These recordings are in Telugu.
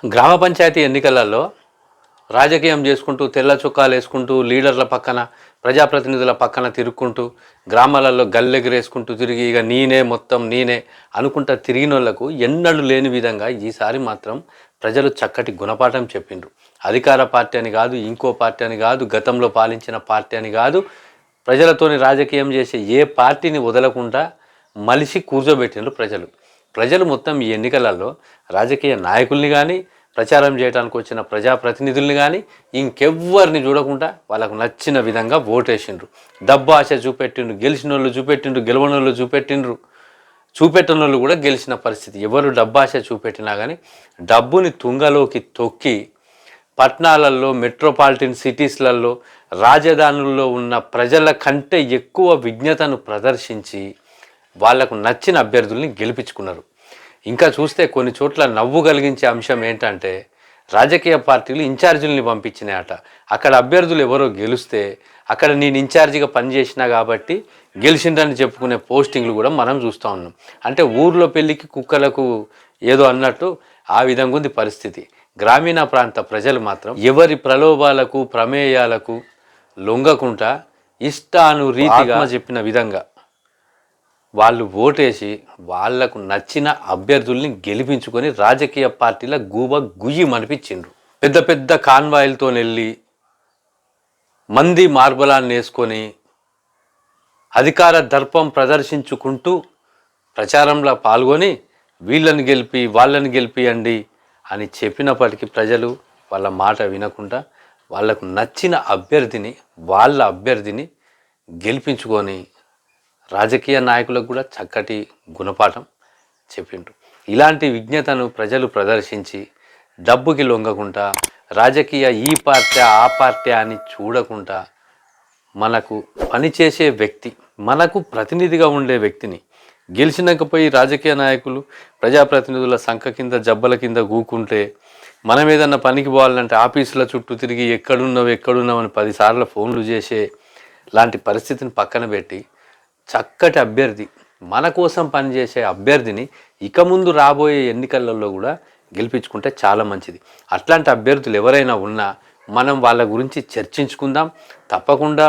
గ్రామ పంచాయతీ ఎన్నికలలో రాజకీయం చేసుకుంటూ తెల్ల చొక్కాలు వేసుకుంటూ లీడర్ల పక్కన ప్రజాప్రతినిధుల పక్కన తిరుక్కుంటూ గ్రామాలలో గల్లెగిరేసుకుంటూ తిరిగి ఇక నేనే మొత్తం నేనే అనుకుంటా తిరిగిన వాళ్ళకు ఎన్నడూ లేని విధంగా ఈసారి మాత్రం ప్రజలు చక్కటి గుణపాఠం చెప్పిండ్రు. అధికార పార్టీ అని కాదు, ఇంకో పార్టీ అని కాదు, గతంలో పాలించిన పార్టీ అని కాదు, ప్రజలతోని రాజకీయం చేసే ఏ పార్టీని వదలకుండా మలిసి కూర్చోబెట్టిండ్రు ప్రజలు మొత్తం ఈ ఎన్నికలలో రాజకీయ నాయకుల్ని కానీ ప్రచారం చేయడానికి వచ్చిన ప్రజాప్రతినిధుల్ని కానీ ఇంకెవ్వరిని చూడకుండా వాళ్ళకు నచ్చిన విధంగా ఓటేసిండ్రు. డబ్బు ఆశ చూపెట్టిండ్రు, గెలిచిన వాళ్ళు చూపెట్టిండ్రు, గెలవని వాళ్ళు చూపెట్టిండ్రు, చూపెట్టిన వాళ్ళు కూడా గెలిచిన పరిస్థితి. ఎవరు డబ్బు ఆశ చూపెట్టినా కానీ డబ్బుని తుంగలోకి తొక్కి పట్టణాలలో, మెట్రోపాలిటన్ సిటీస్లలో, రాజధానుల్లో ఉన్న ప్రజల కంటే ఎక్కువ విజ్ఞతను ప్రదర్శించి వాళ్లకు నచ్చిన అభ్యర్థుల్ని గెలిపించుకున్నారు. ఇంకా చూస్తే కొన్ని చోట్ల నవ్వు కలిగించే అంశం ఏంటంటే రాజకీయ పార్టీలు ఇన్ఛార్జీలని పంపించినాయట. అక్కడ అభ్యర్థులు ఎవరో గెలిస్తే అక్కడ నేను ఇన్ఛార్జిగా పనిచేసినా కాబట్టి గెలిచిందని చెప్పుకునే పోస్టింగ్లు కూడా మనం చూస్తూ ఉన్నాం. అంటే ఊర్లో పెళ్ళికి కుక్కలకు ఏదో అన్నట్టు ఆ విధంగా ఉంది పరిస్థితి. గ్రామీణ ప్రాంత ప్రజలు మాత్రం ఎవరి ప్రలోభాలకు ప్రమేయాలకు లొంగకుండా ఇష్టానురీతిగా చెప్పిన విధంగా వాళ్ళు ఓటేసి వాళ్లకు నచ్చిన అభ్యర్థుల్ని గెలిపించుకొని రాజకీయ పార్టీల గుయ్యి మనిపించిండ్రు. పెద్ద పెద్ద కాన్వాయిలతో వెళ్ళి మంది మార్బలాన్ని వేసుకొని అధికార దర్పం ప్రదర్శించుకుంటూ ప్రచారంలో పాల్గొని వీళ్ళని గెలిపి వాళ్ళని గెలిపియండి అని చెప్పినప్పటికీ ప్రజలు వాళ్ళ మాట వినకుండా వాళ్లకు నచ్చిన వాళ్ళ అభ్యర్థిని గెలిపించుకొని రాజకీయ నాయకులకు కూడా చక్కటి గుణపాఠం చెప్పిండ్రు. ఇలాంటి విజ్ఞతను ప్రజలు ప్రదర్శించి డబ్బుకి లొంగకుండా రాజకీయ ఈ పార్టీ ఆ పార్టీ అని చూడకుండా మనకు పనిచేసే వ్యక్తి, మనకు ప్రతినిధిగా ఉండే వ్యక్తిని గెలిచినకపోయి రాజకీయ నాయకులు ప్రజాప్రతినిధుల సంఖ కింద జబ్బల కింద గూకుంటే మనం ఏదన్నా పనికి పోవాలంటే ఆఫీసుల చుట్టూ తిరిగి ఎక్కడున్నావని 10 సార్లు ఫోన్లు చేసే లాంటి పరిస్థితిని పక్కన పెట్టి చక్కటి అభ్యర్థి, మన కోసం పనిచేసే అభ్యర్థిని ఇక ముందు రాబోయే ఎన్నికలలో కూడా గెలిపించుకుంటే చాలా మంచిది. అట్లాంటి అభ్యర్థులు ఎవరైనా ఉన్నా మనం వాళ్ళ గురించి చర్చించుకుందాం. తప్పకుండా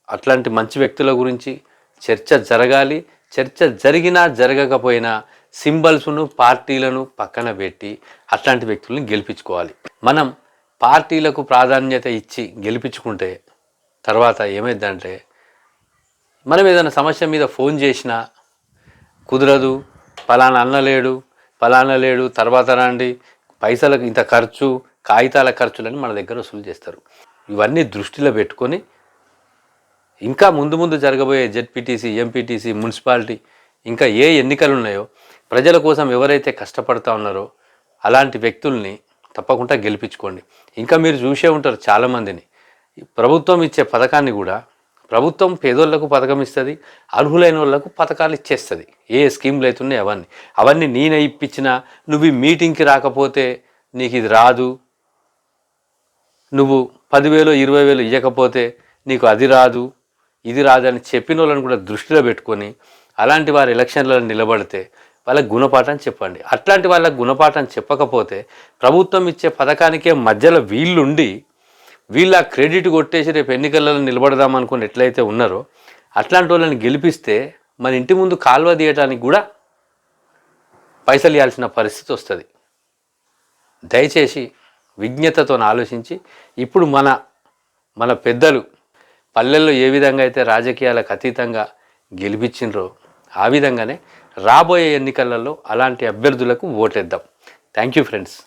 అట్లాంటి మంచి వ్యక్తుల గురించి చర్చ జరగాలి. చర్చ జరిగినా జరగకపోయినా సింబల్స్ను పార్టీలను పక్కన పెట్టి అట్లాంటి వ్యక్తులను గెలిపించుకోవాలి. మనం పార్టీలకు ప్రాధాన్యత ఇచ్చి గెలిపించుకుంటే తర్వాత ఏమైందంటే మనం ఏదైనా సమస్య మీద ఫోన్ చేసినా కుదరదు, ఫలానా లేడు, తర్వాత రండి, పైసలకు ఇంత ఖర్చు, కాగితాల ఖర్చులని మన దగ్గర వసూలు చేస్తారు. ఇవన్నీ దృష్టిలో పెట్టుకొని ఇంకా ముందు జరగబోయే జెడ్పీటీసీ, ఎంపీటీసీ, మున్సిపాలిటీ ఇంకా ఏ ఎన్నికలు ఉన్నాయో ప్రజల కోసం ఎవరైతే కష్టపడుతూ ఉన్నారో అలాంటి వ్యక్తుల్ని తప్పకుండా గెలిపించుకోండి. ఇంకా మీరు చూసే ఉంటారు చాలామందిని, ప్రభుత్వం ఇచ్చే పథకాన్ని కూడా ప్రభుత్వం పేదోళ్లకు పథకం ఇస్తుంది, అర్హులైన వాళ్ళకు పథకాలు ఇచ్చేస్తుంది. ఏ స్కీమ్లు అవుతున్నాయి అవన్నీ నేనే ఇప్పించినా, నువ్వు ఈ మీటింగ్కి రాకపోతే నీకు ఇది రాదు, నువ్వు 10,000 20,000 ఇవ్వకపోతే నీకు అది రాదు ఇది రాదని చెప్పిన వాళ్ళని కూడా దృష్టిలో పెట్టుకొని అలాంటి వారు ఎలక్షన్లలో నిలబడితే వాళ్ళకి గుణపాఠం చెప్పండి. అట్లాంటి వాళ్ళకి గుణపాఠం చెప్పకపోతే ప్రభుత్వం ఇచ్చే పథకానికే మధ్యలో వీళ్ళ క్రెడిట్ కొట్టేసి రేపు ఎన్నికలలో నిలబడదాం అనుకుని ఎట్లయితే ఉన్నారో అట్లాంటి వాళ్ళని గెలిపిస్తే మన ఇంటి ముందు కాలువ తీయడానికి కూడా పైసలు ఇవ్వాల్సిన పరిస్థితి వస్తుంది. దయచేసి విజ్ఞతతో ఆలోచించి ఇప్పుడు మన పెద్దలు పల్లెల్లో ఏ విధంగా అయితే రాజకీయాలకు అతీతంగా గెలిపించిండ్రో ఆ విధంగానే రాబోయే ఎన్నికలలో అలాంటి అభ్యర్థులకు ఓటేద్దాం. Thank you friends.